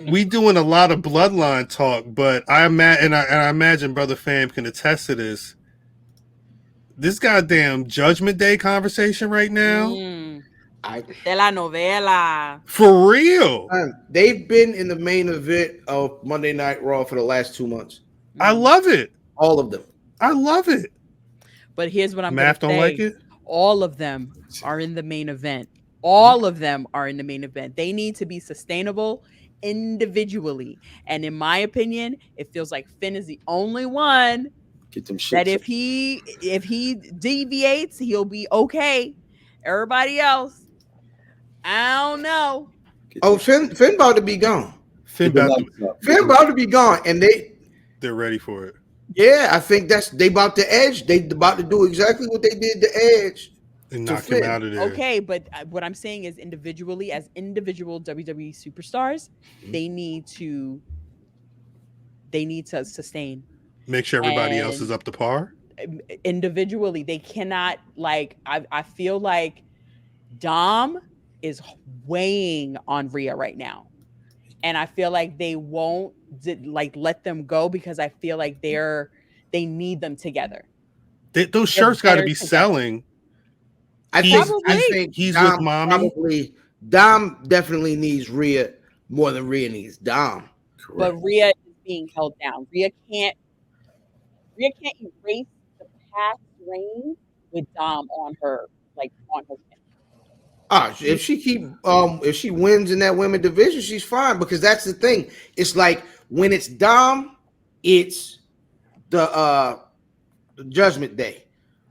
we doing a lot of bloodline talk, but I imagine Brother Fam can attest to this. This goddamn Judgment Day conversation right now. De la novela. For real. They've been in the main event of Monday Night Raw for the last 2 months. I love it. All of them. I love it. But here's what I'm Math going to say. don't like it? All of them are in the main event. All of them are in the main event. They need to be sustainable individually. And in my opinion, it feels like Finn is the only one that if he deviates, he'll be okay. Everybody else, I don't know. Oh, Finn about to be gone. Finn about to be gone, and they're ready for it. Yeah, I think they about to Edge. They about to do exactly what they did to Edge and knock him out of there. Okay, but what I'm saying is individually, as individual WWE superstars, they need to sustain. Make sure everybody else is up to par. Individually, they cannot I feel like Dom is weighing on Rhea right now, and I feel like they won't let them go because I feel like they need them together. Those shirts got to be selling. I think he's Dom, with mommy. Probably Dom definitely needs Rhea more than Rhea needs Dom. Correct. But Rhea is being held down. Rhea can't erase the past reign with Dom on her if she wins in that women division, she's fine, because that's the thing. It's like when it's Dom, it's the Judgment Day.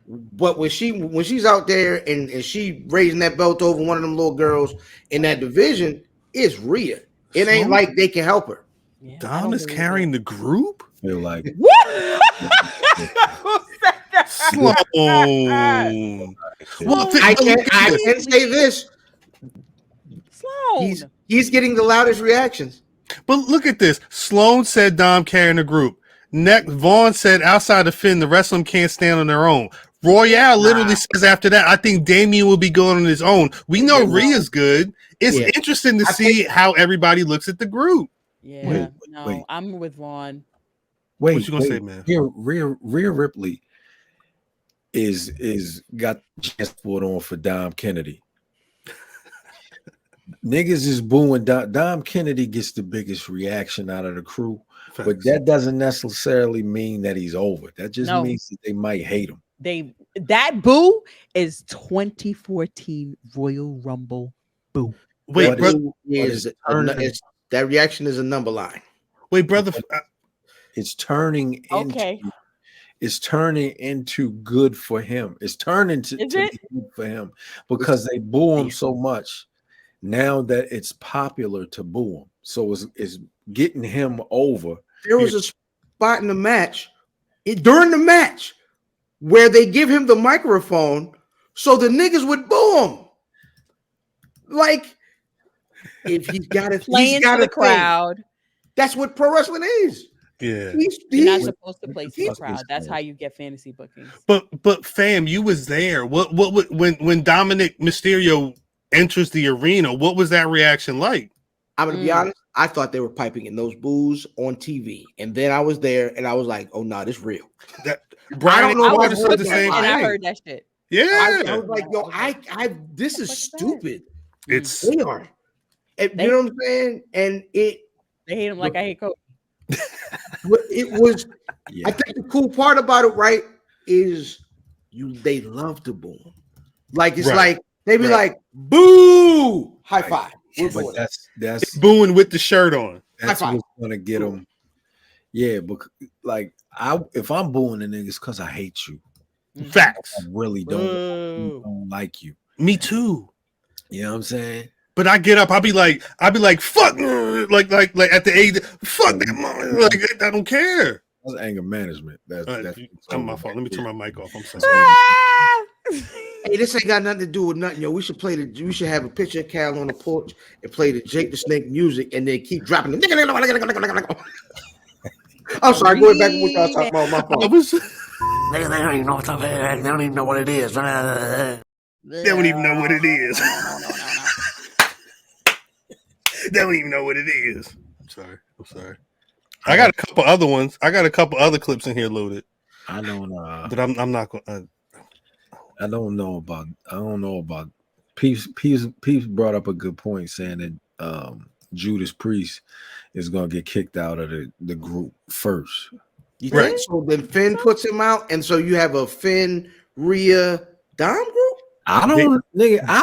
But when she's out there and she raising that belt over one of them little girls in that division, it's Rhea. It ain't like they can help her. Yeah, Dom is carrying the group? Feel like Sloan. Well, I can say this. Sloan. He's getting the loudest reactions. But look at this. Sloan said Dom carrying the group. Next, Vaughn said outside of Finn, the rest of them can't stand on their own. Royale literally says after that, I think Damian will be going on his own. We know Rhea's good. It's interesting to see how everybody looks at the group. Yeah, wait. I'm with Vaughn. Wait, what you gonna say, man? Rhea Ripley is got transport on for Dom Kennedy. Niggas is booing Dom Kennedy gets the biggest reaction out of the crew. Thanks. But that doesn't necessarily mean that he's over. That just means that they might hate him. That boo is 2014 Royal Rumble boo. Wait, that reaction is a number line. Wait, brother, it's turning into it's turning into good for him. It's turning to good for him because they boo him so much now that it's popular to boo him. So it's getting him over. There was a spot in the match, during the match, where they give him the microphone so the niggas would boo him. Like, if he's got to play into the crowd. That's what pro wrestling is. Yeah, you're not supposed to play to the crowd. That's how you get fantasy bookings. But fam, you was there. What when Dominik Mysterio enters the arena? What was that reaction like? I'm gonna be honest. I thought they were piping in those boos on TV, and then I was there, and I was like, "Oh no, this real." Brian, I don't know why I said the same thing. And I heard that shit. Yeah, I was like, "Yo, this is stupid." They are. You know what I'm saying? And they hate him like I hate Kobe. It was. I think the cool part about it, right, is they love to boo him. Like it's like they be like, "Boo!" High five. But that's booing with the shirt on. That's what's gonna get them. Yeah, but like if I'm booing the niggas because I hate you. Facts. I really don't like you. Me too. You know what I'm saying? But I get up, I'll be like, fuck, like at the age, fuck that mom. Like I don't care. That's anger management. That's my fault. Let me turn my mic off. I'm sorry. Hey, this ain't got nothing to do with nothing, yo. We should have a picture of Cal on the porch and play the Jake the Snake music and then keep dropping the. I'm sorry, going back to what y'all talking about. My fault. They don't even know what they don't even know what it is. They don't even know what it is. They don't even know what it is. I'm sorry. I got a couple other ones. I got a couple other clips in here loaded. I don't. But I'm not going. I don't know about. Peace brought up a good point, saying that Judas Priest is gonna get kicked out of the group first. You think so? Then Finn puts him out, and so you have a Finn, Rhea, Dom group. I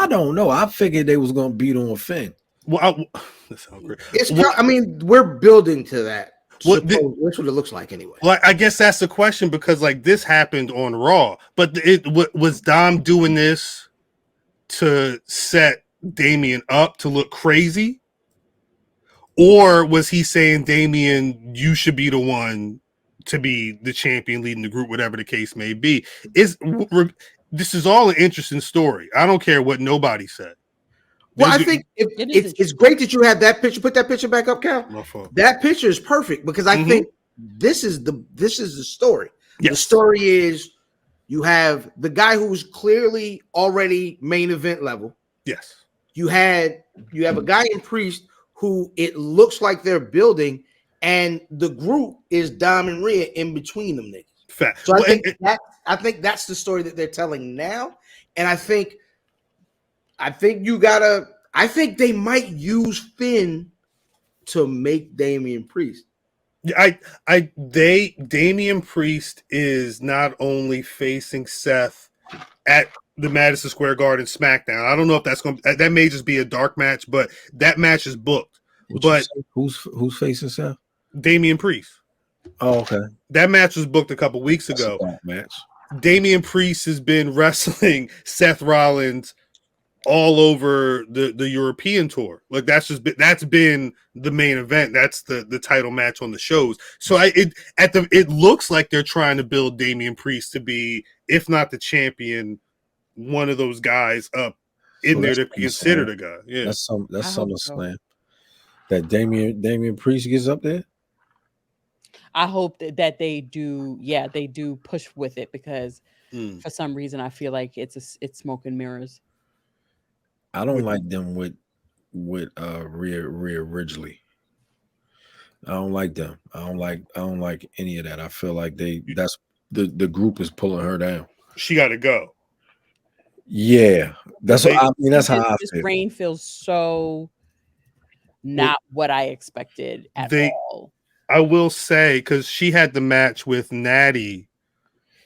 don't know. I figured they was gonna beat on Finn. Well, that sounds great. I mean, we're building to that. That's what it looks like anyway. Well, I guess that's the question, because like this happened on Raw, but was Dom doing this to set Damian up to look crazy, or was he saying, Damian, you should be the one to be the champion, leading the group, whatever the case may be? This is all an interesting story. I don't care what nobody said. Well, I think it's great that you have that picture. Put that picture back up, Cal. That picture is perfect, because I think this is the story. Yes. The story is you have the guy who's clearly already main event level. Yes. You have a guy in Priest who it looks like they're building, and the group is Dom and Rhea in between them niggas. Fact. So I think that's the story that they're telling now, and I think they might use Finn to make Damian Priest. Damian Priest is not only facing Seth at the Madison Square Garden SmackDown. I don't know if that may just be a dark match, but that match is booked. But who's facing Seth? Damian Priest. Oh, okay. That match was booked a couple weeks ago. Match. Damian Priest has been wrestling Seth Rollins all over the European tour. Like that's been the main event. That's the title match on the shows. So it looks like they're trying to build Damian Priest to be, if not the champion, one of those guys up in there to be considered a guy. Yeah, that's SummerSlam. That Damian Priest gets up there. I hope that they do. Yeah, they do push with it, because for some reason I feel like it's smoke and mirrors. I don't like them with Rhea Ripley. I don't like them. I don't like any of that. I feel like that's the group is pulling her down. She got to go. Yeah, that's what I mean. That's how I feel. This reign feels so not what I expected at all. I will say, because she had the match with Natty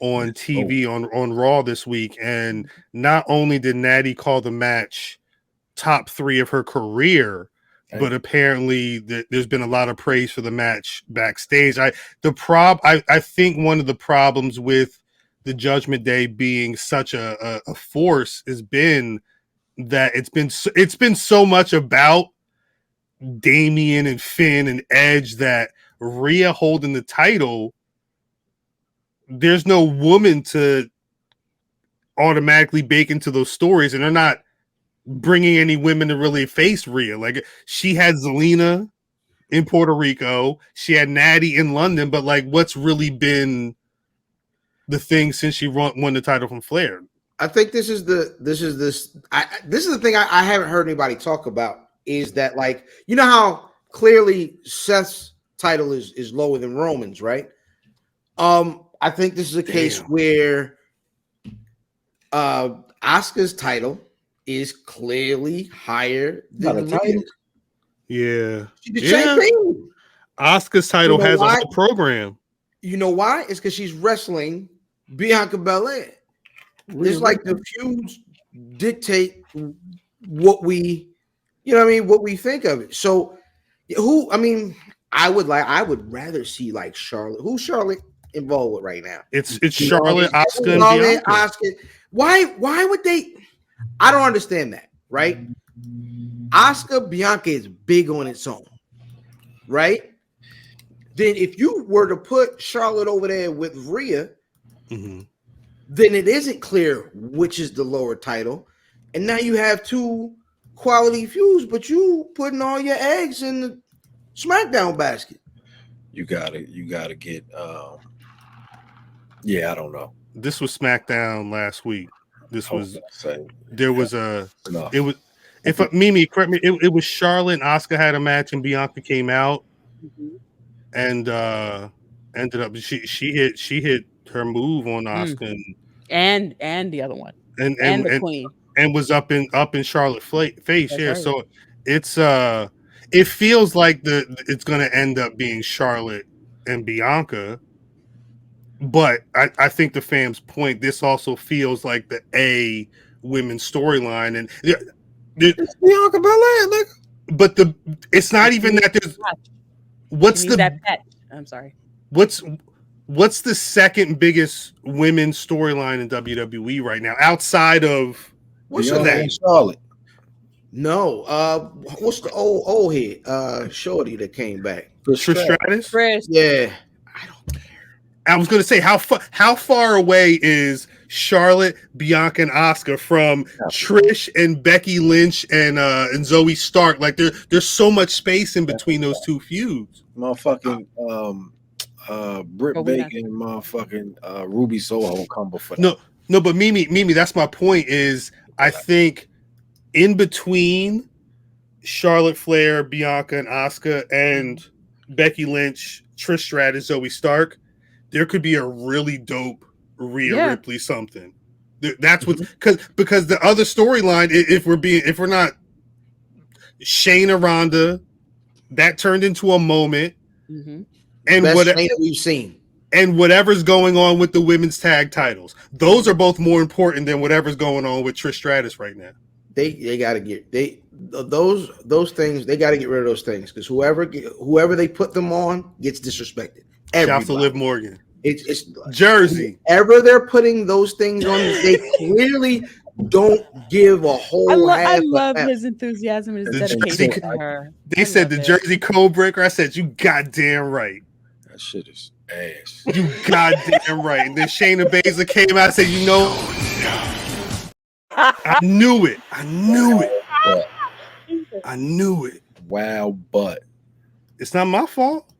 on TV on Raw this week, and not only did Natty call the match top 3 of her career, but apparently there's been a lot of praise for the match backstage. I think one of the problems with the Judgment Day being such a force has been that it's been so much about Damian and Finn and Edge that Rhea holding the title, there's no woman to automatically bake into those stories, and they're not bringing any women to really face Rhea. Like, she had Zelina in Puerto Rico, she had Natty in London, but like, what's really been the thing since she won the title from Flair? I think this is the thing I haven't heard anybody talk about, is that, like, you know how clearly Seth's title is lower than Roman's, right? I think this is a case where Asuka's title is clearly higher than Rhea's. Yeah. The same thing. Asuka's title has a whole program. You know why? It's because she's wrestling Bianca Belair. It's like the feuds dictate what we, what we think of it. So I would rather see like Charlotte. Who's Charlotte involved with right now? It's Charlotte, Asuka, and Bianca. Why would they? I don't understand that, right? Asuka, Bianca is big on its own, right? Then if you were to put Charlotte over there with Rhea, then it isn't clear which is the lower title. And now you have 2 quality feuds, but you putting all your eggs in the SmackDown basket. You gotta get I don't know. This was SmackDown last week. This was If Mimi, correct me, it was Charlotte and Asuka had a match, and Bianca came out, and ended up she hit her move on Asuka, and the other one, and the Queen, and was up in Charlotte face. That's Yeah, right. so it's it feels like it's gonna end up being Charlotte and Bianca. But I think the fans' point, this also feels like the A women's storyline, and It's Bianca Belair, nigga. but it's not even that there's what's that patch. I'm sorry. What's the second biggest women's storyline in WWE right now outside of What's Bianca that? and Charlotte. No, what's the old head? Shorty that came back. Trish Stratus? Trish. Yeah. I was going to say how far away is Charlotte, Bianca, and Asuka from Trish and Becky Lynch and Zoe Stark? Like there's so much space in between those two feuds. Motherfucking Britt Baker and motherfucking Ruby Soho come before that. No, but Mimi, that's my point. Is I think in between Charlotte Flair, Bianca, and Asuka, and Becky Lynch, Trish Stratus, Zoe Stark, there could be a really dope Rhea Ripley something. That's what because the other storyline, if we're not Shayna Ronda, that turned into a moment, and best Shayna we've seen, and whatever's going on with the women's tag titles, those are both more important than whatever's going on with Trish Stratus right now. They got to get those things. They got to get rid of those things because whoever they put them on gets disrespected. Shouts to Liv Morgan. It's Jersey. Whenever they're putting those things on, they clearly don't give a whole. I love his enthusiasm and his dedication to her. They said the Jersey code breaker. I said, you goddamn right. That shit is ass. You goddamn right. And then Shayna Baszler came out and said, you know, I knew it. I knew it. Wow, but it's not my fault.